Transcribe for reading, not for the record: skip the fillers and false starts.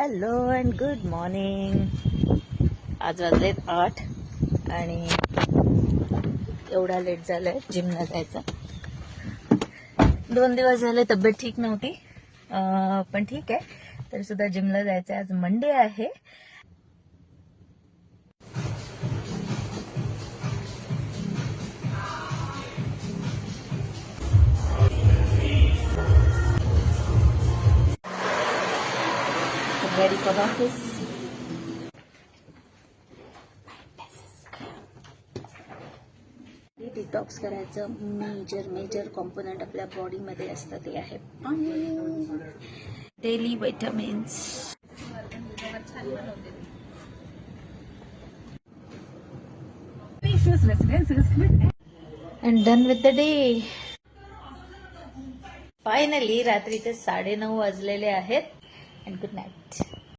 Hello and good morning. आज वाजलेत 8 आणि एवढा लेट झालाय जिमला जायचा. 2 दिवस झाले तब्येत ठीक नव्हती, पण ठीक आहे तरी सुद्धा जिमला जायचं. आज मंडे आहे. Ready for office. डिटॉक्स करायचं मेजर कॉम्पोनंट आपल्या बॉडीमध्ये असतं, ते आहे पाणी. Daily vitamins. And done with the day. Finally रात्रीचे 9:30 वाजलेले आहेत. And good night.